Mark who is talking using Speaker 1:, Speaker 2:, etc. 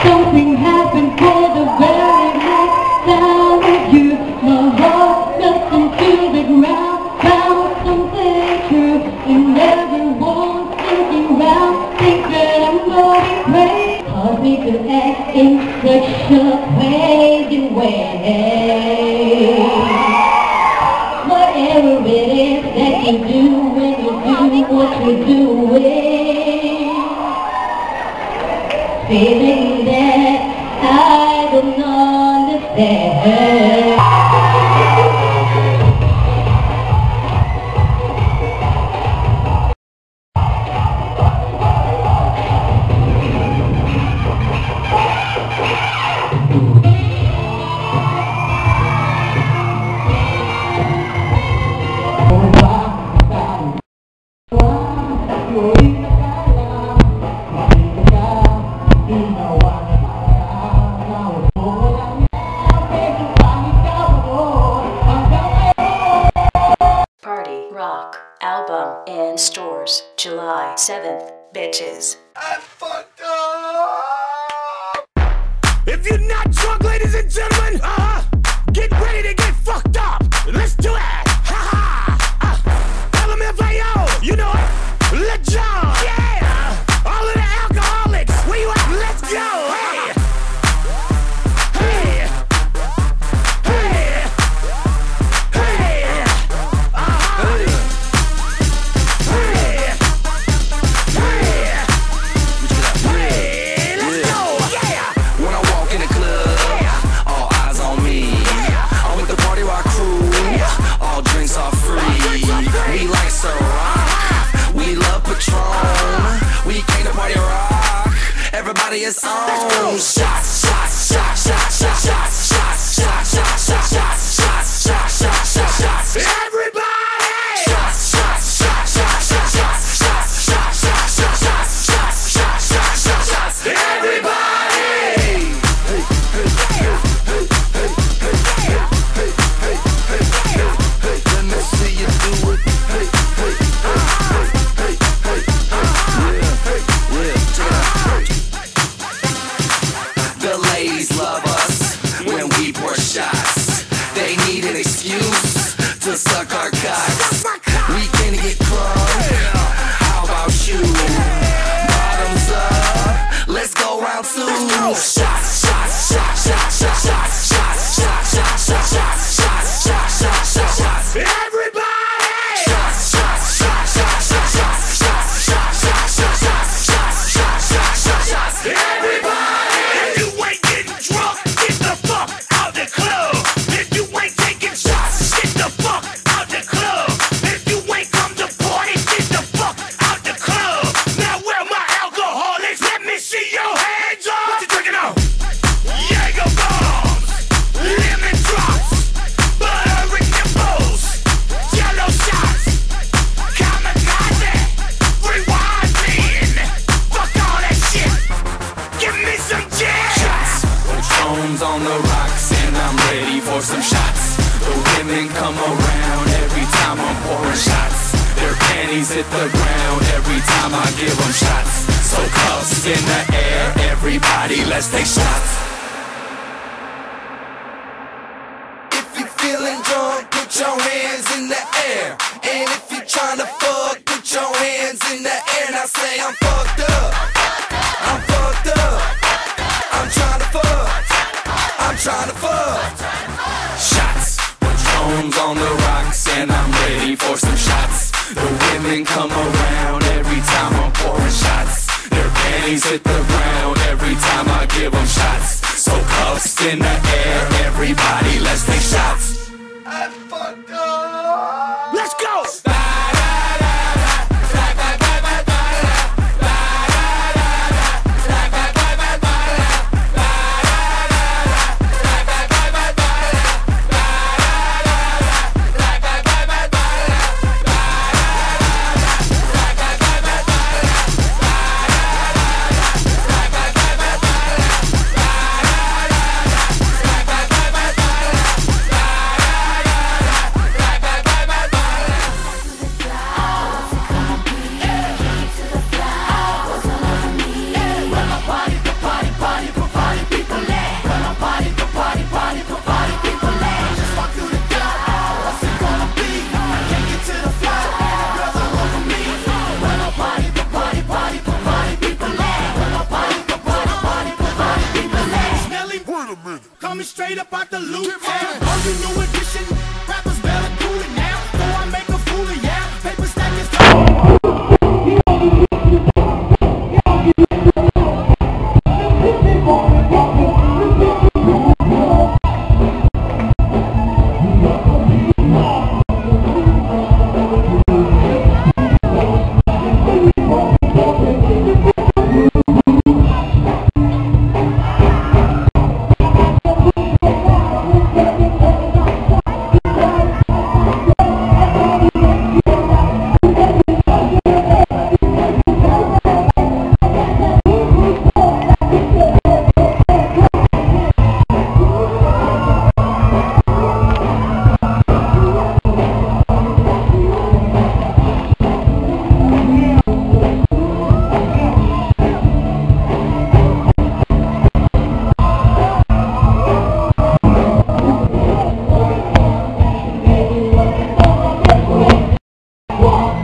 Speaker 1: Something happened for the very next time with you. My heart nothing to the ground, found something true, and everyone's thinking round, think that I'm going crazy. Caused me to act in such a crazy way. Whatever it is that you do when you do what you're doing, feeling that I don't understand.
Speaker 2: Party Rock album in stores July 7th, bitches.
Speaker 3: I fucked up! If you're not drunk, ladies and gentlemen, get ready to get fucked up! Let's do it! LMFAO, you know it! Let John! Yeah! All of the alcoholics, where you at? Let's go! Hey! Hey! Hey! Hey! Hey! Let's go! Yeah!
Speaker 4: When I walk in the club, all eyes on me. I'm with the Party Rock crew, all drinks are free. We like Ciroc, we love Patron. We came to Party Rock, everybody is on. Shots, shots, shots, shots, shots, shots, shots, shots, shots, shots, shots, shots, shots, shots, shots, shots.
Speaker 3: Everybody!
Speaker 4: Shots, shots, shots, shots, shots, shots, shots, shots, shots, shots, shots, shots, shots, shots, shots, shots.
Speaker 3: Everybody!
Speaker 4: Let me see you do it. Hey, hey, hey, hey, hey, hey, yeah, check it out. The ladies love us when we pour shots. They need an excuse to suck our cocks. We can get crunk. How about you? Bottoms up. Let's go round two. Shots, shots, shots, shots, shots, shots, shots, shots, shots, shots, shots, shots, shots, shots, shots, shots.
Speaker 3: Everybody!
Speaker 4: Shots, shots, shots, shots, shots, shots, shots, shots, shots, shots, shots, shots, shots, shots, shots, shots.
Speaker 3: Everybody! If you ain't getting drunk, get the fuck out the club. If you ain't taking shots, get the fuck out the club. If you ain't come to party, get the fuck out the club. Now where my alcoholics? Let me see your hands up. What you drinking on?
Speaker 4: panties hit the ground every time I give them shots. So cuffs in the air, everybody, let's take shots. If you feeling drunk, put your hands in the air. And if you tryna fuck, put your hands in the air. Now say I'm fucked up, I'm fucked up, I'm tryna fuck, I'm tryna fuck. Shots, Patron's on the rocks and I'm ready for some shots. The women come around every time I'm pouring shots. Their panties hit the ground every time I give them shots. So cuffs in the air, everybody, let's take shots. I fucked up. Let's go.
Speaker 3: Coming straight up out the loot town. Under new edition, rappers better cool it now. Before I make a fool of ya, paper stack is
Speaker 1: One.